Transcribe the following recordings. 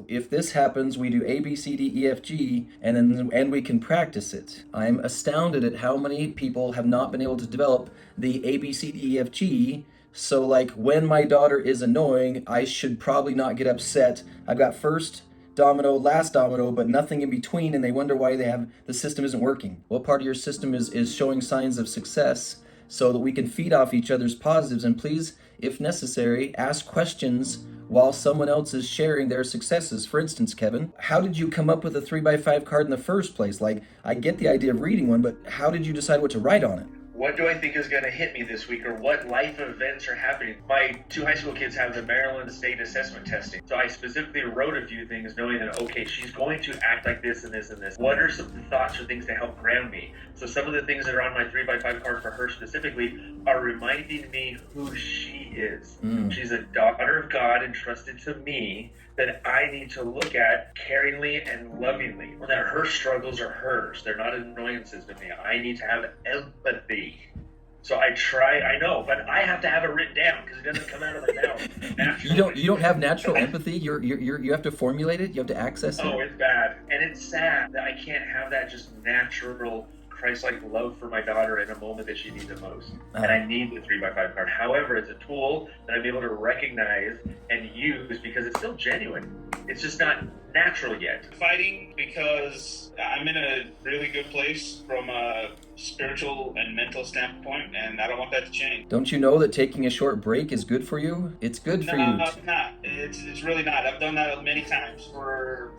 If this happens, we do ABCDEFG, and we can practice it. I'm astounded at how many people have not been able to develop the ABCDEFG. So like when my daughter is annoying, I should probably not get upset. I've got first domino, last domino, but nothing in between, and they wonder why the system isn't working. What part of your system is showing signs of success so that we can feed off each other's positives? And please, if necessary, ask questions while someone else is sharing their successes. For instance, Kevin, how did you come up with a 3x5 card in the first place? Like, I get the idea of reading one, but how did you decide what to write on it? What do I think is going to hit me this week, or what life events are happening? My 2 high school kids have the Maryland State Assessment testing. So I specifically wrote a few things knowing that, okay, she's going to act like this and this and this. What are some thoughts or things to help ground me? So some of the things that are on my 3x5 card for her specifically are reminding me who she is. She's a daughter of God entrusted to me that I need to look at caringly and lovingly. Well, that her struggles are hers. They're not annoyances to me. I need to have empathy. So I know, but I have to have it written down because it doesn't come out of my mouth naturally. You don't have natural empathy. You have to formulate it. You have to access it. Oh, it's bad, and it's sad that I can't have that just natural Christ-like love for my daughter in a moment that she needs it most. And I need the 3x5 card. However, it's a tool that I'm able to recognize and use because it's still genuine. It's just not natural yet. Fighting because I'm in a really good place from a spiritual and mental standpoint, and I don't want that to change. Don't you know that taking a short break is good for you? It's good for you. No, it's not. It's really not. I've done that many times for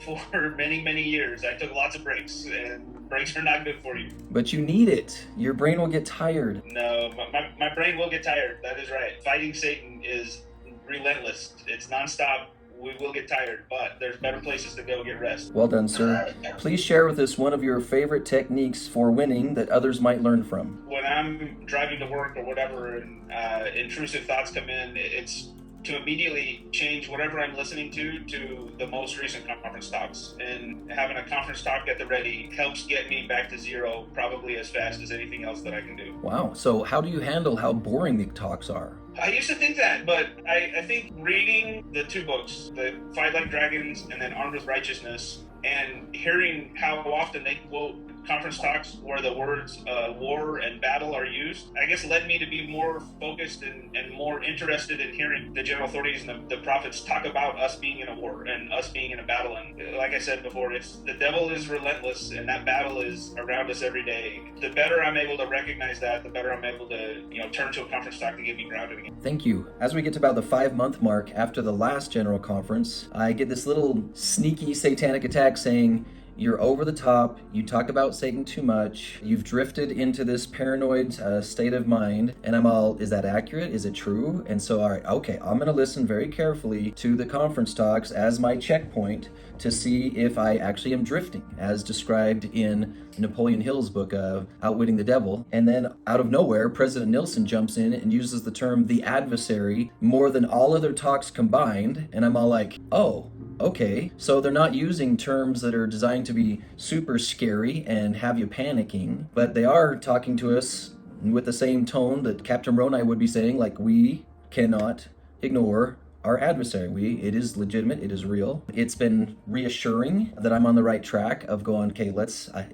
many years. I took lots of breaks, and breaks are not good for you. But you need it. Your brain will get tired. No, my brain will get tired. That is right. Fighting Satan is relentless. It's nonstop. We will get tired, but there's better places to go get rest. Well done, sir. Please share with us one of your favorite techniques for winning that others might learn from. When I'm driving to work or whatever, and intrusive thoughts come in, it's to immediately change whatever I'm listening to the most recent conference talks. And having a conference talk at the ready helps get me back to zero probably as fast as anything else that I can do. Wow. So how do you handle how boring the talks are? I used to think that, but I think reading the 2 books, the Fight Like Dragons and then Armed with Righteousness, and hearing how often they quote conference talks where the words war and battle are used, I guess led me to be more focused and more interested in hearing the general authorities and the prophets talk about us being in a war and us being in a battle. And like I said before, the devil is relentless, and that battle is around us every day. The better I'm able to recognize that, the better I'm able to turn to a conference talk to get me grounded again. Thank you. As we get to about the 5-month mark after the last general conference, I get this little sneaky satanic attack saying, you're over the top, you talk about Satan too much, you've drifted into this paranoid state of mind, and I'm all, is that accurate? Is it true? And so, all right, okay, I'm going to listen very carefully to the conference talks as my checkpoint to see if I actually am drifting, as described in Napoleon Hill's book, Outwitting the Devil. And then out of nowhere, President Nilsson jumps in and uses the term the adversary more than all other talks combined, and I'm all like, oh, okay, so they're not using terms that are designed to be super scary and have you panicking, but they are talking to us with the same tone that Captain Moroni would be saying, like, we cannot ignore our adversary. It is legitimate, it is real. It's been reassuring that I'm on the right track of going, okay,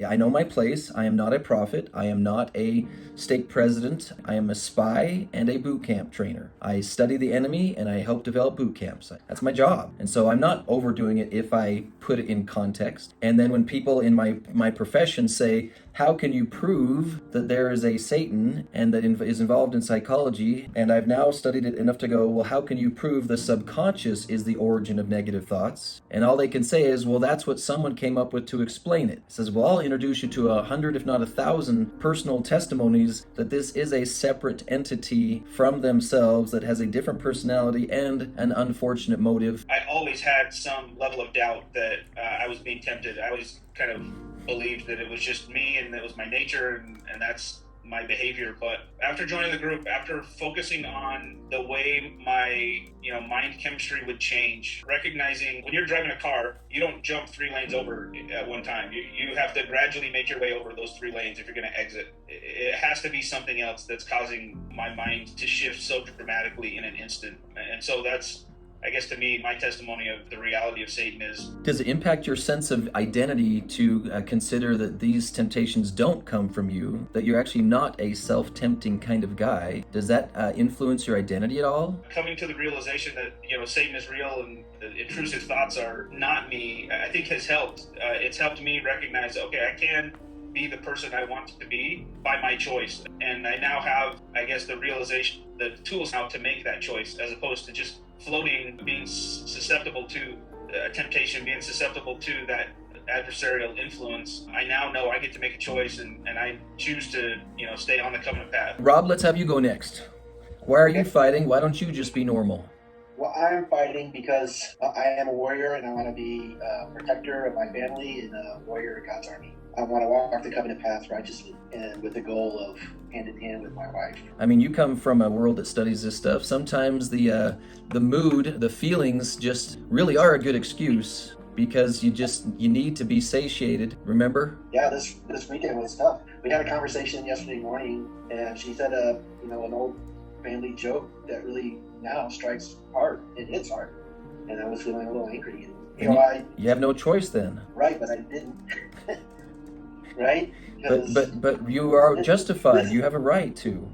I know my place. I am not a prophet. I am not a stake president. I am a spy and a boot camp trainer. I study the enemy and I help develop boot camps. That's my job. And so I'm not overdoing it if I put it in context. And then when people in my profession say, how can you prove that there is a Satan and that is involved in psychology? And I've now studied it enough to go, well, how can you prove the subconscious is the origin of negative thoughts? And all they can say is, well, that's what someone came up with to explain it. It says, well, I'll introduce you to 100, if not 1,000 personal testimonies that this is a separate entity from themselves that has a different personality and an unfortunate motive. I always had some level of doubt that I was being tempted. I always kind of believed that it was just me and it was my nature and that's my behavior. But after joining the group, after focusing on the way my mind chemistry would change, recognizing when you're driving a car, you don't jump 3 lanes over at one time. You have to gradually make your way over those 3 lanes if you're going to exit. It has to be something else that's causing my mind to shift so dramatically in an instant. And so I guess to me, my testimony of the reality of Satan is. Does it impact your sense of identity to consider that these temptations don't come from you, that you're actually not a self-tempting kind of guy? Does that influence your identity at all? Coming to the realization that, Satan is real and the intrusive thoughts are not me, I think has helped. It's helped me recognize, okay, I can be the person I want to be by my choice. And I now have, I guess, the realization, the tools now to make that choice, as opposed to just floating, being susceptible to temptation, being susceptible to that adversarial influence. I now know I get to make a choice, and I choose to, stay on the covenant path. Rob, let's have you go next. Why are you fighting? Why don't you just be normal? Well, I'm fighting because I am a warrior, and I want to be a protector of my family and a warrior of God's army. I want to walk the covenant path righteously and with the goal of hand in hand with my wife. I mean, you come from a world that studies this stuff. Sometimes the mood, the feelings just really are a good excuse because you need to be satiated. Remember? Yeah, this weekend was tough. We had a conversation yesterday morning, and she said, an old family joke that really now strikes hard. It hits hard, and I was feeling a little angry. You have no choice then. Right, but I didn't. Right? But you are justified. You have a right to.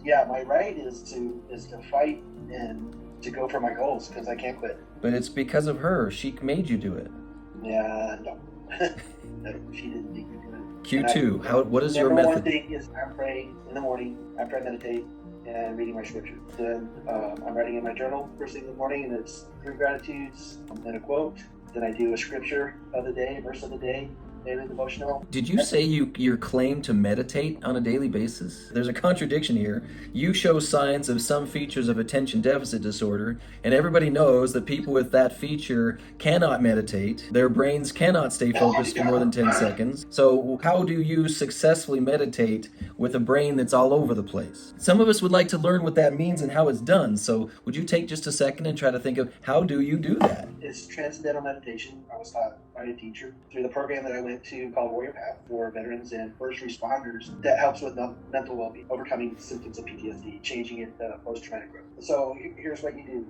My right is to fight and to go for my goals because I can't quit. But it's because of her. She made you do it. Yeah, no. No, she didn't make me do it. Q2. What is your method? method? One thing is I'm praying in the morning after I meditate and reading my scripture. Then I'm writing in my journal first thing in the morning, and it's 3 gratitudes and a quote. Then I do a scripture of the day, verse of the day, daily devotional. Did you say your claim to meditate on a daily basis? There's a contradiction here. You show signs of some features of attention deficit disorder, and everybody knows that people with that feature cannot meditate. Their brains cannot stay focused for more than 10 seconds. So how do you successfully meditate with a brain that's all over the place? Some of us would like to learn what that means and how it's done. So would you take just a second and try to think of how do you do that? It's transcendental meditation. I was taught by a teacher through the program that I went to called Warrior Path for veterans and first responders that helps with mental well-being, overcoming symptoms of PTSD, changing it to post-traumatic growth. So here's what you do.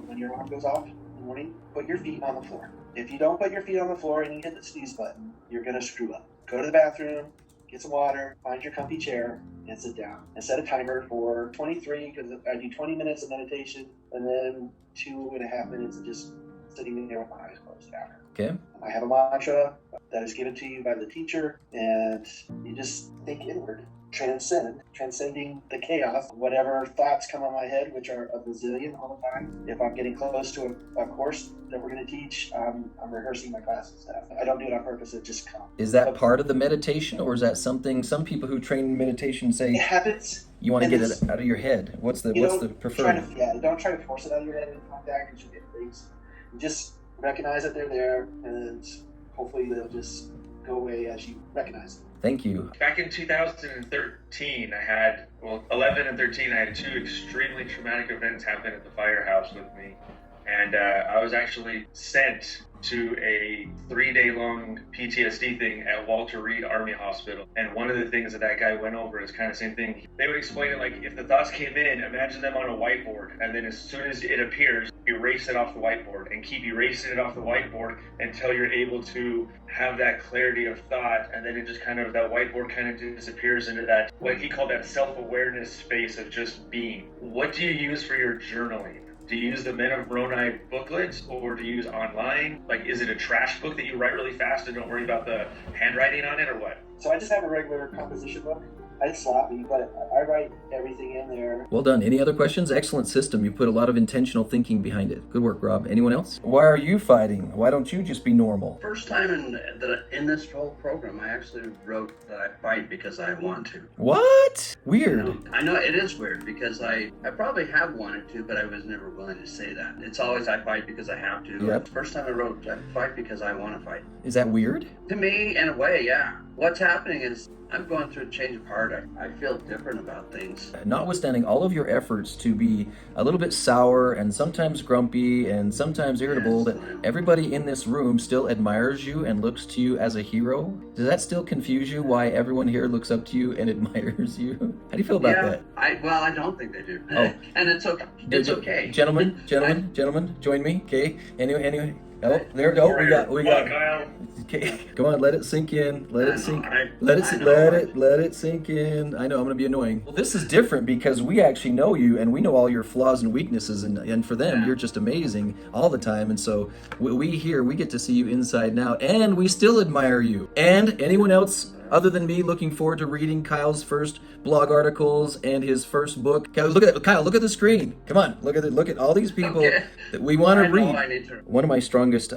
When your alarm goes off in the morning, put your feet on the floor. If you don't put your feet on the floor and you hit the snooze button, you're going to screw up. Go to the bathroom, get some water, find your comfy chair, and sit down. And set a timer for 23, because I do 20 minutes of meditation, and then 2.5 minutes of just sitting there with my eyes closed after. Okay. I have a mantra that is given to you by the teacher, and you just think inward, transcending the chaos. Whatever thoughts come on my head, which are a bazillion all the time. If I'm getting close to a course that we're going to teach, I'm rehearsing my classes stuff. I don't do it on purpose, it just comes. Is that part of the meditation, or is that something some people who train in meditation say it happens? You want to get it out of your head? What's the preferred? Don't try to force it out of your head in contact, because you get things. Just recognize that they're there, and hopefully they'll just go away as you recognize them. Thank you. Back in 2013, 11 and 13, I had 2 extremely traumatic events happen at the firehouse with me. And I was actually sent to a 3-day-long PTSD thing at Walter Reed Army Hospital. And one of the things that guy went over is kind of the same thing. They would explain it like, if the thoughts came in, imagine them on a whiteboard. And then as soon as it appears, erase it off the whiteboard and keep erasing it off the whiteboard until you're able to have that clarity of thought. And then it just kind of, that whiteboard kind of disappears into that, what he called that self-awareness space of just being. What do you use for your journaling? Do you use the Men of Moroni booklet, or do you use online? Like, is it a trash book that you write really fast and don't worry about the handwriting on it, or what? So I just have a regular composition book. It's sloppy, but I write everything in there. Well done. Any other questions? Excellent system. You put a lot of intentional thinking behind it. Good work, Rob. Anyone else? Why are you fighting? Why don't you just be normal? First time in this whole program, I actually wrote that I fight because I want to. What? Weird. I know it is weird, because I probably have wanted to, but I was never willing to say that. It's always I fight because I have to. Yep. First time I wrote I fight because I want to fight. Is that weird? To me, in a way, yeah. What's happening is I'm going through a change of heart. I feel different about things. Notwithstanding all of your efforts to be a little bit sour and sometimes grumpy and sometimes irritable, that everybody in this room still admires you and looks to you as a hero. Does that still confuse you why everyone here looks up to you and admires you? How do you feel about that? I don't think they do. Oh. And it's okay. It's okay. Gentlemen, join me. Okay. Anyway. Oh, there. Oh, we got. Kyle. Okay, come on, let it sink in. Let it sink in. I know I'm gonna be annoying. Well, this is different because we actually know you and we know all your flaws and weaknesses, and for them, you're just amazing all the time. And so we get to see you inside and out, and we still admire you. And anyone else other than me looking forward to reading Kyle's first blog articles and his first book? Kyle, look at the screen. Come on, look at all these people that we want to read. One of my strongest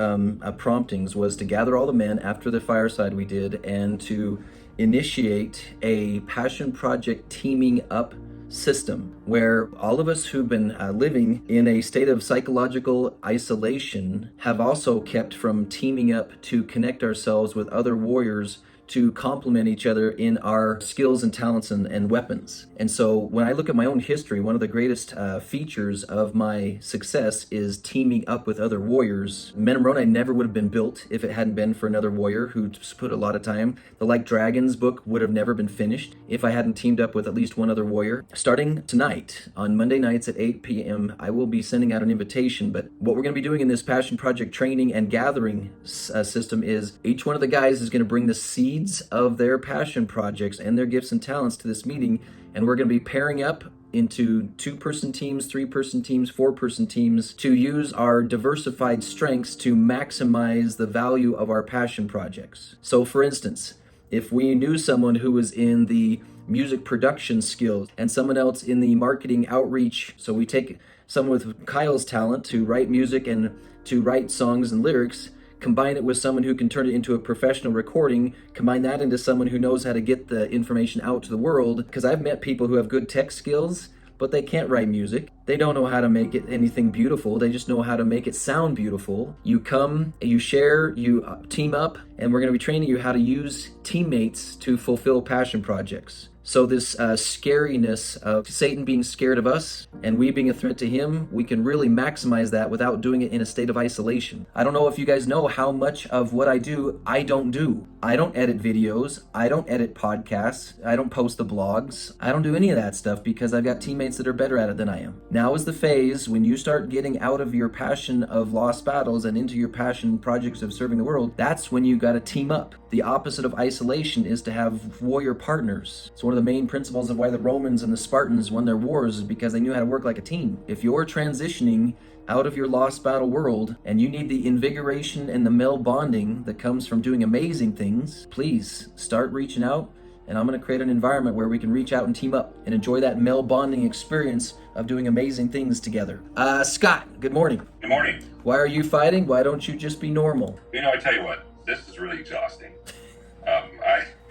promptings was to gather all the men after the fireside we did and to initiate a passion project teaming up system where all of us who've been living in a state of psychological isolation have also kept from teaming up to connect ourselves with other warriors to complement each other in our skills and talents and weapons. And so when I look at my own history, one of the greatest features of my success is teaming up with other warriors. Men of Moroni never would have been built if it hadn't been for another warrior who just put a lot of time. The Like Dragons book would have never been finished if I hadn't teamed up with at least one other warrior. Starting tonight, on Monday nights at 8 p.m., I will be sending out an invitation, but what we're gonna be doing in this Passion Project training and gathering system is each one of the guys is gonna bring the seed of their passion projects and their gifts and talents to this meeting, and we're going to be pairing up into 2-person teams, 3-person teams, 4-person teams to use our diversified strengths to maximize the value of our passion projects. So for instance, if we knew someone who was in the music production skills and someone else in the marketing outreach, so we take someone with Kyle's talent to write music and to write songs and lyrics, combine it with someone who can turn it into a professional recording, combine that into someone who knows how to get the information out to the world. Because I've met people who have good tech skills, but they can't write music. They don't know how to make it anything beautiful. They just know how to make it sound beautiful. You come, you share, you team up, and we're going to be training you how to use teammates to fulfill passion projects. So this scariness of Satan being scared of us and we being a threat to him, we can really maximize that without doing it in a state of isolation. I don't know if you guys know how much of what I do, I don't do. I don't edit videos. I don't edit podcasts. I don't post the blogs. I don't do any of that stuff because I've got teammates that are better at it than I am. Now is the phase when you start getting out of your passion of lost battles and into your passion projects of serving the world. That's when you got to team up. The opposite of isolation is to have warrior partners. It's one of the main principles of why the Romans and the Spartans won their wars, is because they knew how to work like a team. If you're transitioning out of your lost battle world and you need the invigoration and the male bonding that comes from doing amazing things, please start reaching out, and I'm going to create an environment where we can reach out and team up and enjoy that male bonding experience of doing amazing things together. Scott, good morning. Good morning. Why are you fighting? Why don't you just be normal? I tell you what, this is really exhausting.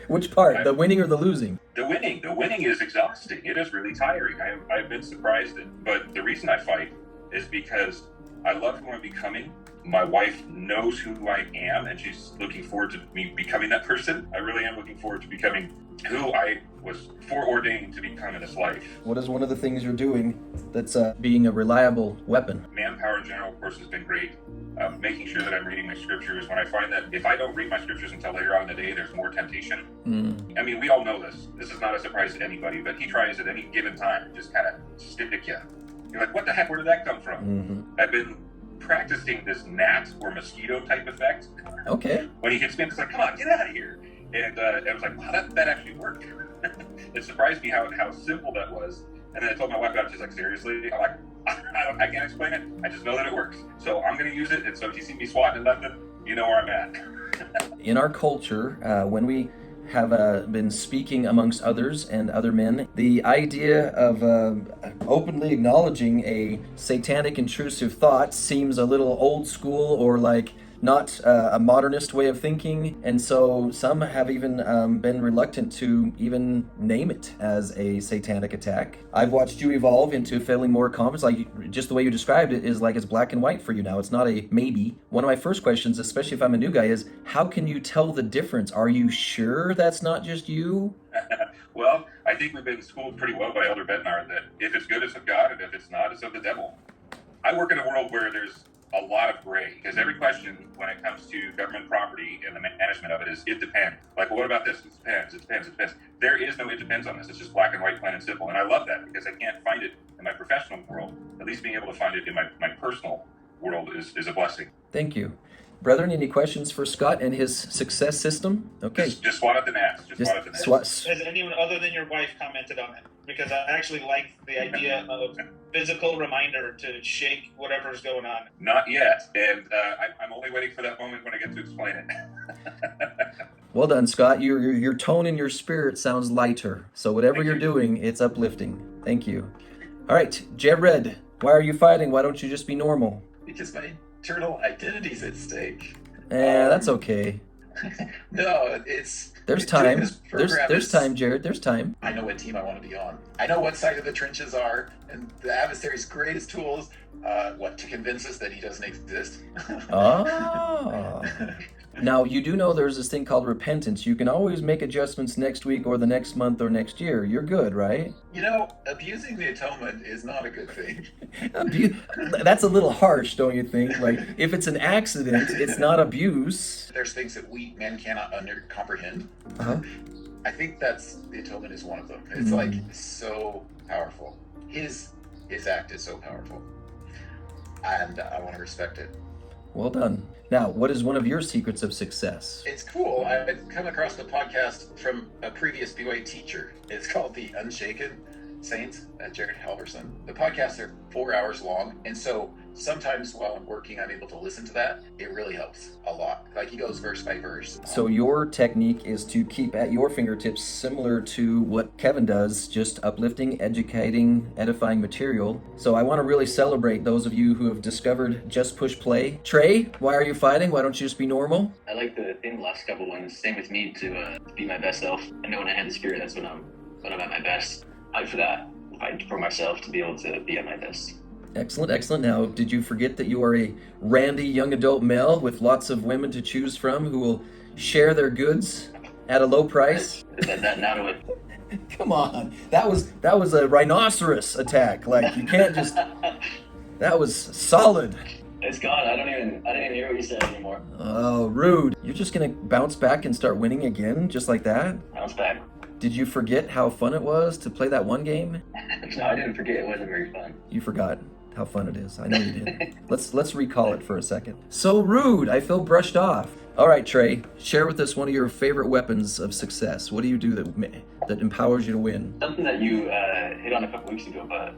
Which part, the winning or the losing? The winning is exhausting. It is really tiring. I've been surprised but the reason I fight is because I love who I'm becoming. My wife knows who I am, and she's looking forward to me becoming that person. I really am looking forward to becoming who I was foreordained to become in this life. What is one of the things you're doing that's being a reliable weapon? Manpower in general, of course, has been great. Making sure that I'm reading my scriptures. When I find that if I don't read my scriptures until later on in the day, there's more temptation. I mean, we all know this. This is not a surprise to anybody, but he tries at any given time to just kind of stick you. You're like, what the heck? Where did that come from? I've been practicing this gnat or mosquito type effect. Okay. When he hits me, it's like, come on, get out of here. And I was like, wow, that actually worked. It surprised me how simple that was. And then I told my wife about it. She's like, seriously? I'm like, I can't explain it. I just know that it works. So I'm going to use it. And so if you see me swatting at nothing, you know where I'm at. In our culture, when we have been speaking amongst others and other men, the idea of openly acknowledging a satanic intrusive thought seems a little old school or like not a modernist way of thinking, and so some have even been reluctant to even name it as a satanic attack. I've watched you evolve into feeling more confident. Like, just the way you described it is like it's black and white for you now. It's not a maybe. One of my first questions, especially if I'm a new guy, is how can you tell the difference? Are you sure that's not just you? Well, I think we've been schooled pretty well by Elder Bednar that if it's good, it's of God, and if it's not, it's of the devil. I work in a world where there's a lot of gray, because every question when it comes to government property and the management of it is, it depends. Like, well, what about this? It depends, it depends, it depends. There is no it depends on this. It's just black and white, plain and simple. And I love that because I can't find it in my professional world. At least being able to find it in my personal world is a blessing. Thank you. Brethren, any questions for Scott and his success system? Okay. Just swat at the gnats. Swat at the gnats. Has anyone other than your wife commented on it? Because I actually like the idea of physical reminder to shake whatever's going on. Not yet, and I'm only waiting for that moment when I get to explain it. Well done, Scott. Your tone and your spirit sounds lighter. So whatever you're doing, it's uplifting. Thank you. All right, Jared, why are you fighting? Why don't you just be normal? Because my eternal identity's at stake. That's okay. No, it's... There's time. There's time, Jared. There's time. I know what team I want to be on. I know what side of the trenches are, and the adversary's greatest tools, to convince us that he doesn't exist. Oh. Now, you do know there's this thing called repentance. You can always make adjustments next week or the next month or next year. You're good, right? You know, abusing the atonement is not a good thing. That's a little harsh, don't you think? Like, if it's an accident, it's not abuse. There's things that we men cannot comprehend. Uh-huh. I think the atonement is one of them. It's like so powerful. His act is so powerful. And I want to respect it. Well done. Now, what is one of your secrets of success? It's cool. I've come across the podcast from a previous BYU teacher. It's called The Unshaken Saints, Jared Halverson. The podcasts are 4 hours long, and so sometimes while I'm working, I'm able to listen to that. It really helps a lot. Like, he goes verse by verse. So your technique is to keep at your fingertips similar to what Kevin does, just uplifting, educating, edifying material. So I want to really celebrate those of you who have discovered Just Push Play. Trey, why are you fighting? Why don't you just be normal? I like the last couple ones. Same with me, to be my best self. I know when I have the spirit, that's when I'm at my best. Fight for that. Fight for myself to be able to be at my best. Excellent, excellent. Now, did you forget that you are a randy young adult male with lots of women to choose from who will share their goods at a low price? That now to it. Come on, that was a rhinoceros attack. Like, you can't just. That was solid. It's gone. I didn't even hear what you said anymore. Oh, rude. You're just gonna bounce back and start winning again, just like that? Bounce back. Did you forget how fun it was to play that one game? No, I didn't forget. It wasn't very fun. You forgot how fun it is. I know you did. Let's recall it for a second. So rude. I feel brushed off. All right, Trey, share with us one of your favorite weapons of success. What do you do that empowers you to win? Something that you hit on a couple weeks ago, but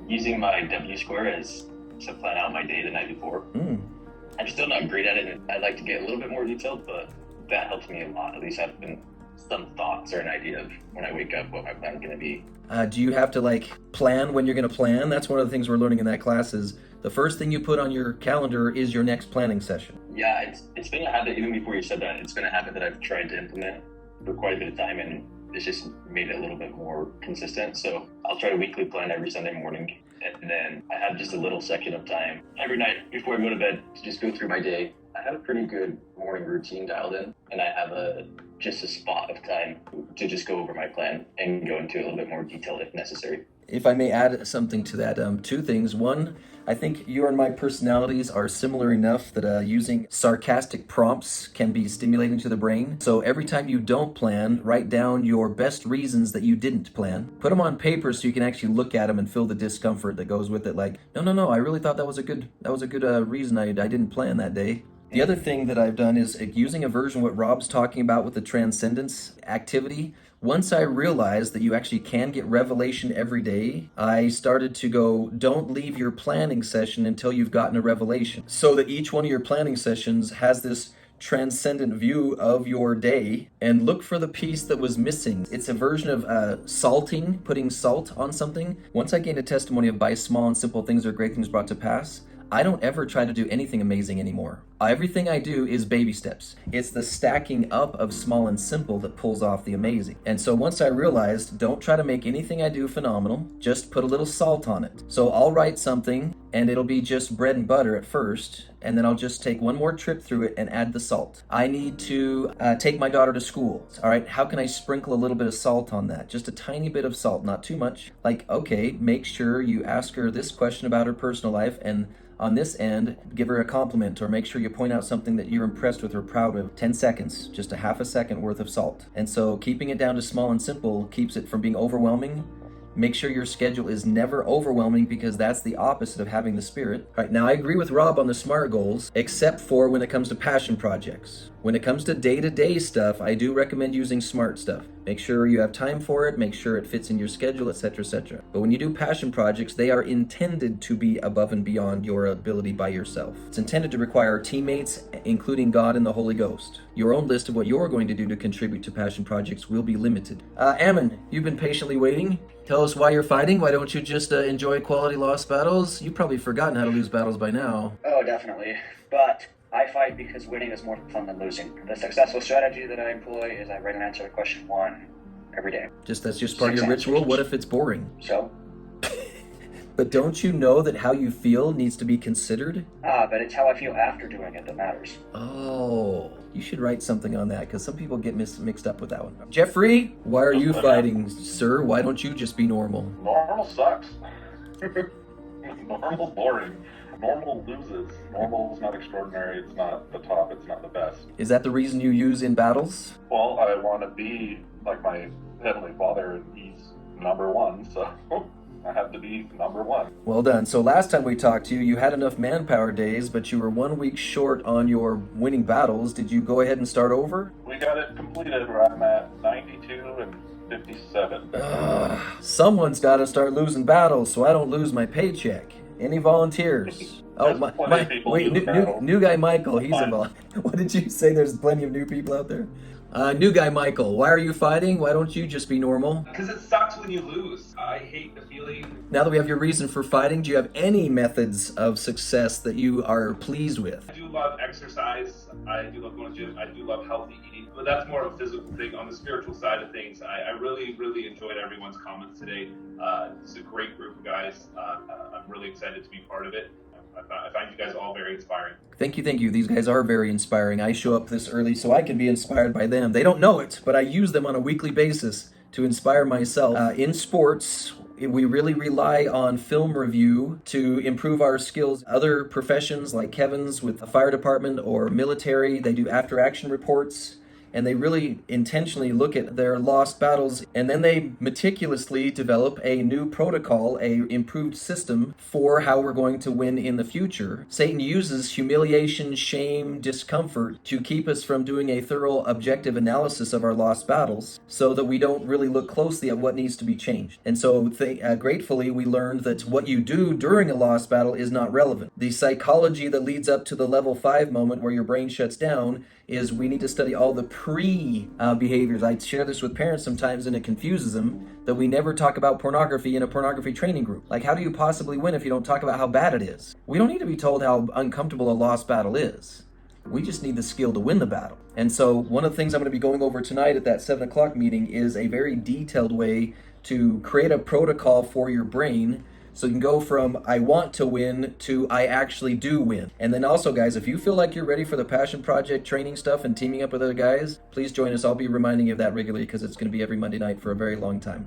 using my W square as to plan out my day the night before. I'm still not great at it, and I'd like to get a little bit more detailed, but that helps me a lot. At least I've been some thoughts or an idea of when I wake up what my plan's going to be. Do you have to plan when you're going to plan? That's one of the things we're learning in that class is the first thing you put on your calendar is your next planning session. Yeah, it's been a habit, even before you said that, it's been a habit that I've tried to implement for quite a bit of time, and it's just made it a little bit more consistent. So I'll try to weekly plan every Sunday morning, and then I have just a little section of time every night before I go to bed to just go through my day. I have a pretty good morning routine dialed in, and I have just a spot of time to just go over my plan and go into a little bit more detail if necessary. If I may add something to that, two things. One, I think your and my personalities are similar enough that using sarcastic prompts can be stimulating to the brain. So every time you don't plan, write down your best reasons that you didn't plan. Put them on paper so you can actually look at them and feel the discomfort that goes with it. Like, no, I really thought that was a good reason I didn't plan that day. The other thing that I've done is using a version of what Rob's talking about with the transcendence activity. Once I realized that you actually can get revelation every day, I started to go, don't leave your planning session until you've gotten a revelation. So that each one of your planning sessions has this transcendent view of your day, and look for the piece that was missing. It's a version of salting, putting salt on something. Once I gained a testimony of by small and simple things are great things brought to pass, I don't ever try to do anything amazing anymore. Everything I do is baby steps. It's the stacking up of small and simple that pulls off the amazing. And so once I realized, don't try to make anything I do phenomenal, just put a little salt on it. So I'll write something and it'll be just bread and butter at first, and then I'll just take one more trip through it and add the salt. I need to take my daughter to school. All right, how can I sprinkle a little bit of salt on that? Just a tiny bit of salt, not too much. Like, okay, make sure you ask her this question about her personal life, and on this end, give her a compliment, or make sure you point out something that you're impressed with or proud of. 10 seconds, just a half a second worth of salt. And so keeping it down to small and simple keeps it from being overwhelming. Make sure your schedule is never overwhelming, because that's the opposite of having the Spirit. All right, now I agree with Rob on the SMART goals, except for when it comes to passion projects. When it comes to day-to-day stuff, I do recommend using SMART stuff. Make sure you have time for it, make sure it fits in your schedule, etc., etc. But when you do passion projects, they are intended to be above and beyond your ability by yourself. It's intended to require teammates, including God and the Holy Ghost. Your own list of what you're going to do to contribute to passion projects will be limited. Ammon, you've been patiently waiting. Tell us why you're fighting. Why don't you just enjoy quality lost battles? You've probably forgotten how to lose battles by now. Oh, definitely. But I fight because winning is more fun than losing. The successful strategy that I employ is I write an answer to question 1 every day. That's just part of your ritual? What if it's boring? So? But don't you know that how you feel needs to be considered? But it's how I feel after doing it that matters. Oh, you should write something on that, because some people get mixed up with that one. Jeffrey, why are you fighting, sir? Why don't you just be normal? Normal sucks. Normal's boring. Normal loses. Normal's not extraordinary. It's not the top. It's not the best. Is that the reason you use in battles? Well, I want to be like my Heavenly Father, and He's number one, so I have to be number one. Well done. So last time we talked to you, you had enough manpower days, but you were 1 week short on your winning battles. Did you go ahead and start over? We got it completed where I'm at 92 and 57. Someone's got to start losing battles so I don't lose my paycheck. Any volunteers? New guy Michael, he's involved. What did you say? There's plenty of new people out there? New guy Michael, why are you fighting? Why don't you just be normal? Because it sucks when you lose. I hate the feeling. Now that we have your reason for fighting, do you have any methods of success that you are pleased with? I do love exercise. I do love going to the gym. I do love healthy eating. But that's more of a physical thing. On the spiritual side of things, I really, really enjoyed everyone's comments today. It's a great group of guys. I'm really excited to be part of it. I find you guys all very inspiring. Thank you. These guys are very inspiring. I show up this early so I can be inspired by them. They don't know it, but I use them on a weekly basis to inspire myself. In sports, we really rely on film review to improve our skills. Other professions like Kevin's with the fire department or military, they do after-action reports, and they really intentionally look at their lost battles, and then they meticulously develop a new protocol, a improved system for how we're going to win in the future. Satan uses humiliation, shame, discomfort to keep us from doing a thorough, objective analysis of our lost battles so that we don't really look closely at what needs to be changed. And so gratefully, we learned that what you do during a lost battle is not relevant. The psychology that leads up to the level 5 moment where your brain shuts down is we need to study all the pre-behaviors. I share this with parents sometimes and it confuses them that we never talk about pornography in a pornography training group. Like, how do you possibly win if you don't talk about how bad it is? We don't need to be told how uncomfortable a lost battle is. We just need the skill to win the battle. And so one of the things I'm going to be going over tonight at that 7 o'clock meeting is a very detailed way to create a protocol for your brain so you can go from I want to win to I actually do win. And then also, guys, if you feel like you're ready for the Passion Project training stuff and teaming up with other guys, please join us. I'll be reminding you of that regularly because it's going to be every Monday night for a very long time.